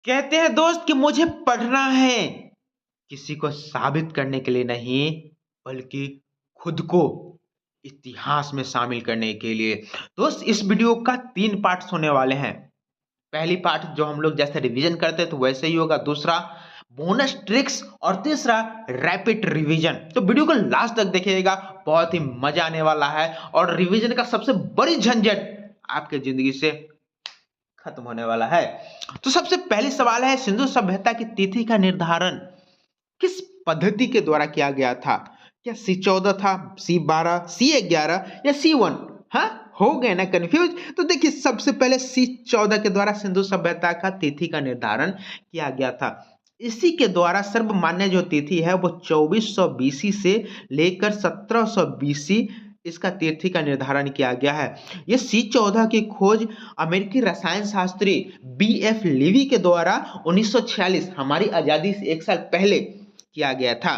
कहते हैं दोस्त कि मुझे पढ़ना है किसी को साबित करने के लिए नहीं, बल्कि खुद को इतिहास में शामिल करने के लिए। दोस्त, इस वीडियो का 3 पार्ट्स होने वाले हैं। पहली पार्ट जो हम लोग जैसे रिवीजन करते हैं तो वैसे ही होगा, दूसरा बोनस ट्रिक्स और तीसरा रैपिड रिवीजन। तो वीडियो को लास्ट तक देखिएगा, बहुत ही मजा आने वाला है और रिवीजन का सबसे बड़ी झंझट आपके जिंदगी से खत्म होने वाला है। तो सबसे पहले सवाल है, सिंधु सभ्यता की तिथि का निर्धारण किस पद्धति के द्वारा किया गया था? क्या C14 था, C12, C11 या C1? हाँ, हो गए ना कंफ्यूज? तो देखिए, सबसे पहले C14 के द्वारा सिंधु सभ्यता का तिथि का निर्धारण किया गया था। इसी के द्वारा सर्वमान्य जो तिथि है वो 2400 BC से लेकर 1700 BC इसका तिथि का निर्धारण किया गया है। ये C14 की खोज अमेरिकी रसायन शास्त्री BF लीवी के द्वारा 1946 हमारी आजादी से 1 साल पहले किया गया था।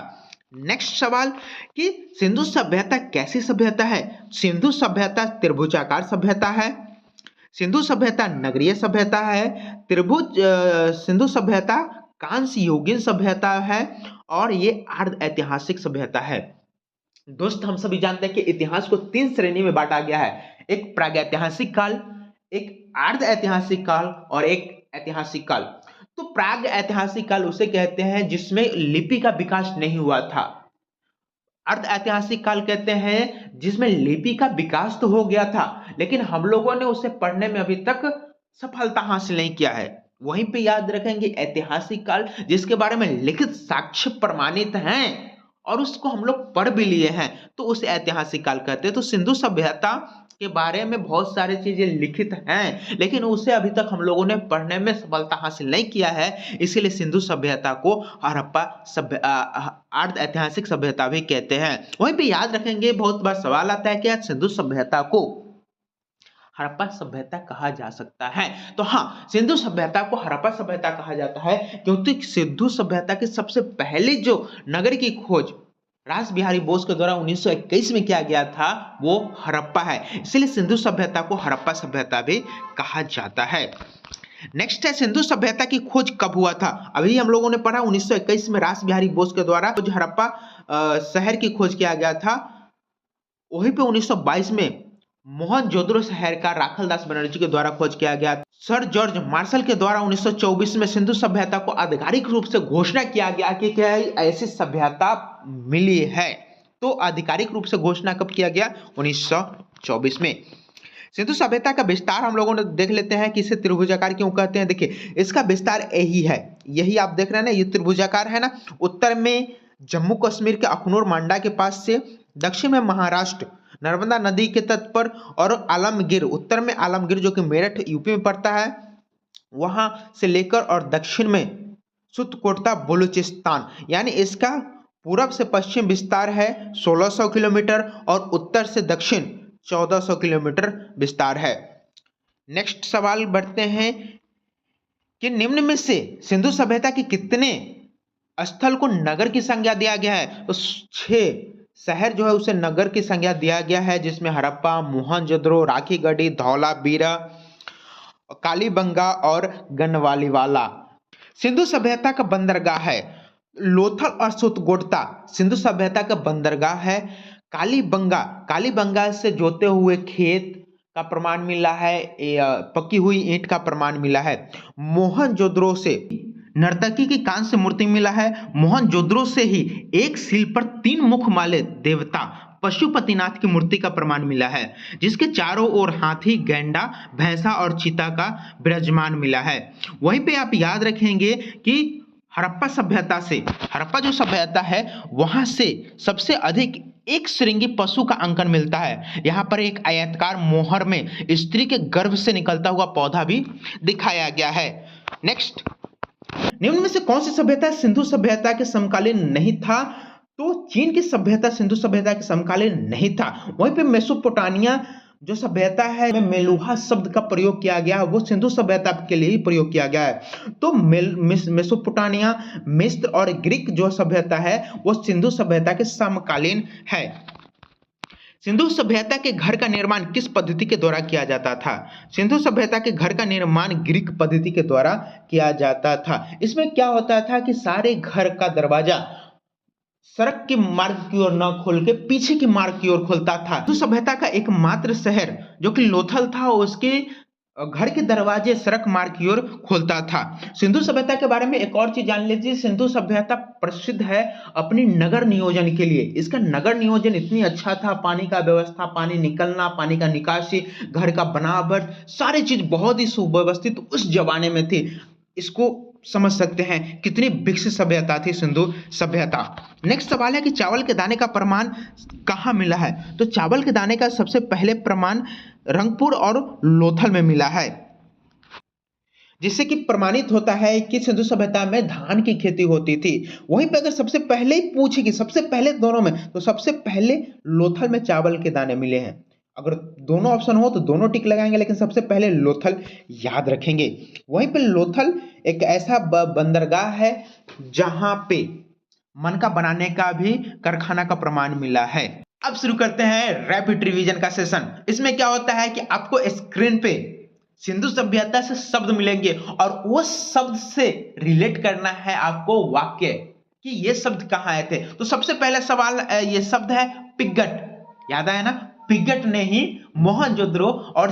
नेक्स्ट सवाल कि सिंधु सभ्यता कैसी सभ्यता है? सिंधु सभ्यता त्रिभुजाकार सभ्यता है, सिंधु सभ्यता नगरीय सभ्यता है, त्रिभुज सिंधु सभ्यता कांस्य युगीन सभ्यता है और ये अर्ध ऐतिहासिक सभ्यता है। दोस्त, हम सभी जानते हैं कि इतिहास को 3 श्रेणी में बांटा गया है, एक प्रागैतिहासिक काल, एक अर्ध ऐतिहासिक काल और एक ऐतिहासिक काल। तो प्राग ऐतिहासिक काल उसे कहते हैं जिसमें लिपि का विकास नहीं हुआ था। अर्ध ऐतिहासिक काल कहते हैं जिसमें लिपि का विकास तो हो गया था, लेकिन हम लोगों ने उसे पढ़ने में अभी तक सफलता हासिल नहीं किया है। वहीं पे याद रखेंगे ऐतिहासिक काल, जिसके बारे में लिखित साक्ष्य प्रमाणित हैं और उसको हम लोग पढ़ भी लिए हैं, तो उसे ऐतिहासिक काल कहते हैं। तो सिंधु सभ्यता के बारे में बहुत सारी चीजें लिखित हैं, लेकिन उसे अभी तक हम लोगों ने पढ़ने में सफलता हासिल नहीं किया है, इसीलिए सिंधु सभ्यता को हड़प्पा अर्ध ऐतिहासिक सभ्यता भी कहते हैं। वहीं पे याद रखेंगे, बहुत बार सवाल आता है कि सिंधु सभ्यता को हड़प्पा सभ्यता कहा जा सकता है? तो हाँ, सिंधु सभ्यता को हड़प्पा सभ्यता कहा जाता है क्योंकि सिंधु सभ्यता की सबसे पहले जो नगर की खोज रास बिहारी बोस के द्वारा 1921 में किया गया था वो हड़प्पा है, इसलिए सिंधु सभ्यता को हड़प्पा सभ्यता भी कहा जाता है। नेक्स्ट है, सिंधु सभ्यता की खोज कब हुआ था? अभी हम लोगों ने पढ़ा 1921 में रास बिहारी बोस के द्वारा जो हड़प्पा शहर की खोज किया गया था। वहीं पे 1922 में मोहनजोदड़ो शहर का राखलदास बनर्जी के द्वारा खोज किया गया। सर जॉर्ज मार्शल के द्वारा 1924 में सिंधु सभ्यता को आधिकारिक रूप से घोषणा किया गया कि क्या ऐसी सभ्यता मिली है। तो आधिकारिक रूप से घोषणा कब किया गया? 1924 में। सिंधु सभ्यता का विस्तार हम लोगों ने देख लेते हैं कि इसे त्रिभुजाकार क्यों कहते हैं। देखिए, इसका विस्तार यही है, यही आप देख रहे हैं ना, ये त्रिभुजाकार है ना। उत्तर में जम्मू कश्मीर के अखनूर मांडा के पास से, दक्षिण में महाराष्ट्र नर्मदा नदी के तट पर, और आलमगीर, उत्तर में आलमगीर जो कि मेरठ यूपी में पड़ता है, वहां से लेकर और दक्षिण में सुतकोटा बलूचिस्तान, यानी इसका पूरब से पश्चिम विस्तार है 1600 किलोमीटर और उत्तर से दक्षिण 1400 किलोमीटर विस्तार है। नेक्स्ट सवाल बढ़ते हैं कि निम्न में से सिंधु सभ्यता के कितने स्थल को नगर की संज्ञा दिया गया है? तो 6 शहर जो है उसे नगर की संज्ञा दिया गया है, जिसमें हड़प्पा, मोहनजोदड़ो, राखीगढ़ी, धौलावीरा, कालीबंगा और गढ़वालीवाला। सिंधु सभ्यता का बंदरगाह है लोथल और सुतकोटा, सिंधु सभ्यता का बंदरगाह है। कालीबंगा, कालीबंगा से जोते हुए खेत का प्रमाण मिला है, पकी हुई ईंट का प्रमाण मिला है। मोहनजोदड़ो से नर्तकी की कांस्य मूर्ति मिला है। मोहनजोदड़ो से ही एक सील पर 3 मुख वाले देवता पशुपतिनाथ की मूर्ति का प्रमाण मिला है, जिसके चारों ओर हाथी, गैंडा, भैंसा और चीता का विराजमान मिला है। वहीं पे आप याद रखेंगे कि हड़प्पा सभ्यता से, हड़प्पा जो सभ्यता है वहां से सबसे अधिक एक श्रृंगी पशु का अंकन मिलता है। यहाँ पर एक आयताकार मोहर में स्त्री के गर्भ से निकलता हुआ पौधा भी दिखाया गया है। नेक्स्ट, निम्न में से कौन सी सभ्यता सिंधु सभ्यता के समकालीन नहीं था? तो चीन की सभ्यता सिंधु सभ्यता के समकालीन नहीं था। वहीं पे मेसोपोटामिया जो सभ्यता है में मेलुहा शब्द का प्रयोग किया गया है, वो सिंधु सभ्यता के लिए ही प्रयोग किया गया है। तो मेसोपोटामिया, मिस्र और ग्रीक जो सभ्यता है वो सिंधु सभ्यता के समकालीन है। सिंधु सभ्यता के घर का निर्माण किस पद्धति के द्वारा किया जाता था? सिंधु सभ्यता के घर का निर्माण ग्रीक पद्धति के द्वारा किया जाता था। इसमें क्या होता था कि सारे घर का दरवाजा सड़क के मार्ग की ओर न खोल के पीछे की मार्ग की ओर खोलता था। सिंधु सभ्यता का एकमात्र शहर जो कि लोथल था, उसके घर के दरवाजे सड़क मार्ग की ओर खोलता था। सिंधु सभ्यता के बारे में एक और चीज जान लीजिए, सिंधु सभ्यता प्रसिद्ध है अपनी नगर नियोजन के लिए। इसका नगर नियोजन इतनी अच्छा था, पानी का व्यवस्था, पानी निकलना, पानी का निकासी, घर का बनावट, सारी चीज बहुत ही सुव्यवस्थित उस जमाने में थी। इसको समझ सकते हैं कितनी विकसित सभ्यता थी सिंधु सभ्यता। नेक्स्ट सवाल है कि चावल के दाने का प्रमाण कहाँ मिला है? तो चावल के दाने का सबसे पहले प्रमाण रंगपुर और लोथल में मिला है, जिससे कि प्रमाणित होता है कि सिंधु सभ्यता में धान की खेती होती थी। वहीं पर अगर सबसे पहले ही पूछे कि सबसे पहले दोनों में, तो सबसे पहले लोथल में चावल के दाने मिले हैं। अगर दोनों ऑप्शन हो तो दोनों टिक लगाएंगे, लेकिन सबसे पहले लोथल याद रखेंगे। वहीं पे लोथल एक ऐसा बंदरगाह है जहां पे मनका बनाने का भी कारखाना का प्रमाण मिला है। अब शुरू करते हैं रैपिड रिवीजन का सेशन। इसमें क्या होता है कि आपको स्क्रीन पे सिंधु सभ्यता से शब्द मिलेंगे और वो शब्द से रिलेट करना है आपको वाक्य कि ये शब्द कहाँ आए थे। तो सबसे पहला सवाल, ये शब्द है पिग्गट। याद आया ना? पिग्गट ने ही मोहनजोदड़ो और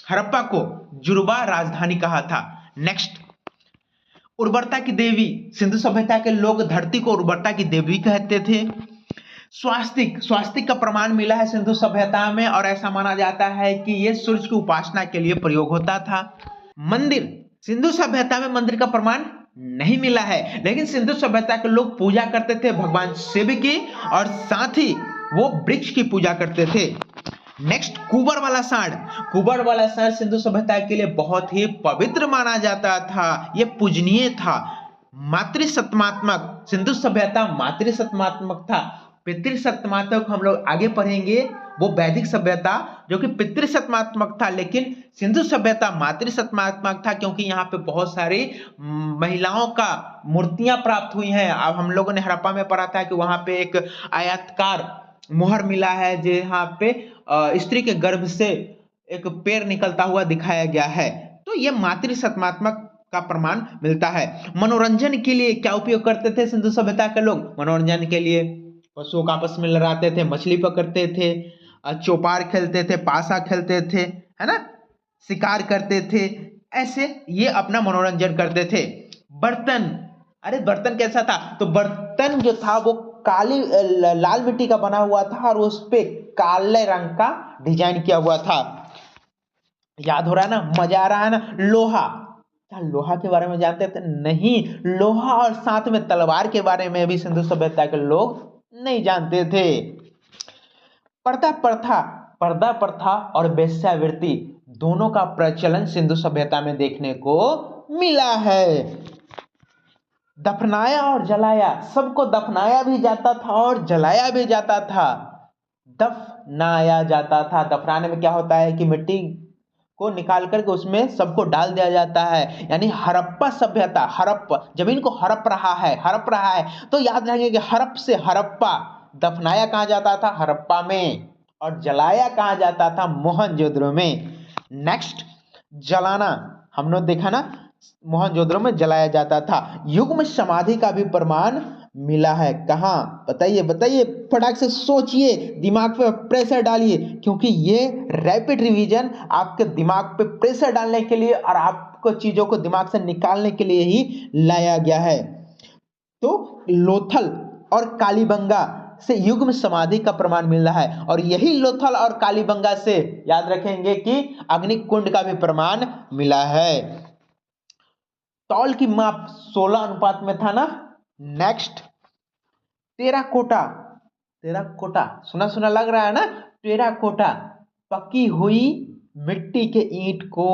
हड़प्पा को जुर्बा राजधानी कहा था। नेक्स्ट, उर्वरता की देवी। सिंधु सभ्यता के लोग धरती को उर्वरता की देवी कहते थे। स्वास्तिक का प्रमाण मिला है सिंधु सभ्यता में और ऐसा माना जाता है कि यह सूर्य की उपासना के लिए प्रयोग होता था। मंदिर, सिंधु सभ्यता में मंदिर का प्रमाण नहीं मिला है, लेकिन सिंधु सभ्यता के लोग पूजा करते थे भगवान शिव की और साथ ही वो वृक्ष की पूजा करते थे। नेक्स्ट, कुबर वाला सांड। कुबर वाला सांड सिंधु सभ्यता के लिए बहुत ही पवित्र माना जाता था, यह पूजनीय था। मातृसत्मात्मक, सिंधु सभ्यता मातृसत्मात्मक था। पितृसत्मात्मक हम लोग आगे पढ़ेंगे, वो वैदिक सभ्यता जो कि पितृसत्मात्मक था, लेकिन सिंधु सभ्यता मातृसत्मात्मक था क्योंकि यहाँ पे बहुत सारी महिलाओं का मूर्तियां प्राप्त हुई हैं। अब हम लोगों ने हड़प्पा में पढ़ा था कि वहां पे एक आयताकार मोहर मिला है जहाँ पे स्त्री के गर्भ से एक पैर निकलता हुआ दिखाया गया है। तो ये मातृसत्मात्मक का प्रमाण मिलता है। मनोरंजन के लिए क्या उपयोग करते थे सिंधु सभ्यता के लोग? मनोरंजन के लिए पशुओं का आपस में लड़ाते थे, मछली पकड़ते थे, चौपार खेलते थे, पासा खेलते थे, है ना, शिकार करते थे, ऐसे ये अपना मनोरंजन करते थे। बर्तन, अरे बर्तन कैसा था? तो बर्तन जो था वो काली लाल मिट्टी का बना हुआ था और उस पे काले रंग का डिजाइन किया हुआ था। याद हो रहा है ना? मजा आ रहा है ना? लोहा, क्या लोहा के बारे में जानते थे? नहीं, लोहा और साथ में तलवार के बारे में भी सिंधु सभ्यता के लोग नहीं जानते थे। पर्दा प्रथा और वेश्यावृत्ति दोनों का प्रचलन सिंधु सभ्यता में देखने को मिला है। दफनाया और जलाया, सबको दफनाया भी जाता था और जलाया भी जाता था। दफनाया जाता था, दफनाने में क्या होता है कि मिट्टी को निकाल करके उसमें सबको डाल दिया जाता है। यानी हड़प्पा सभ्यता, हड़प्पा जमीन को हड़प रहा है, तो याद रखेंगे कि हड़प से हड़प्पा। दफनाया कहाँ जाता था? हड़प्पा में, और जलाया कहाँ जाता था? मोहनजोदड़ो में। नेक्स्ट, जलाना, हमने देखा ना, मोहनजोदड़ो में जलाया जाता था। युग्म समाधि का भी प्रमाण मिला है। कहाँ? बताइए, फटाक से सोचिए, दिमाग पे प्रेशर डालिए, क्योंकि ये रैपिड रिवीजन आपके दिमाग पे प्रेशर डालने के लिए और आपको चीजों को दिमाग से निकालने के लिए ही लाया गया है। तो लोथल और कालीबंगा से युग्म समाधि का प्रमाण मिल रहा है, और यही लोथल और कालीबंगा से याद रखेंगे कि अग्निकुंड का भी प्रमाण मिला है। तौल की माप 16 अनुपात में था ना। नेक्स्ट, टेराकोटा, सुना लग रहा है ना? टेराकोटा, पकी हुई मिट्टी के ईंट को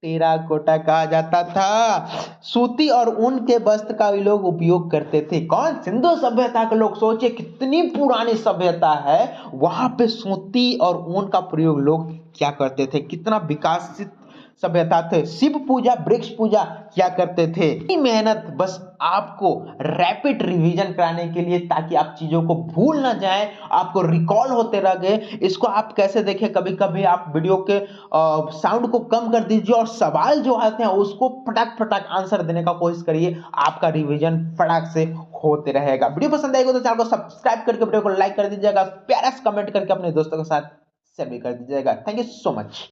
टेराकोटा कहा जाता था। सूती और ऊन के वस्त्र का भी लोग उपयोग करते थे। कौन? सिंधु सभ्यता के लोग। सोचिए कितनी पुरानी सभ्यता है, वहां पे सूती और ऊन का प्रयोग लोग क्या करते थे, कितना विकसित सभ्यता थे, शिव पूजा, वृक्ष पूजा क्या करते थे। इतनी मेहनत बस आपको रैपिड रिवीजन कराने के लिए, ताकि आप चीजों को भूल ना जाए, आपको रिकॉल होते रहे। इसको आप कैसे देखें, कभी कभी आप वीडियो के साउंड को कम कर दीजिए और सवाल जो आते हैं उसको फटाक फटाक आंसर देने का कोशिश करिए, आपका रिवीजन फटाक से होते रहेगा। वीडियो पसंद आएगा तो चैनल को सब्सक्राइब करके वीडियो को लाइक कर दीजिएगा, प्यारा सा कमेंट करके अपने दोस्तों के साथ शेयर भी कर दीजिएगा। Thank you so much.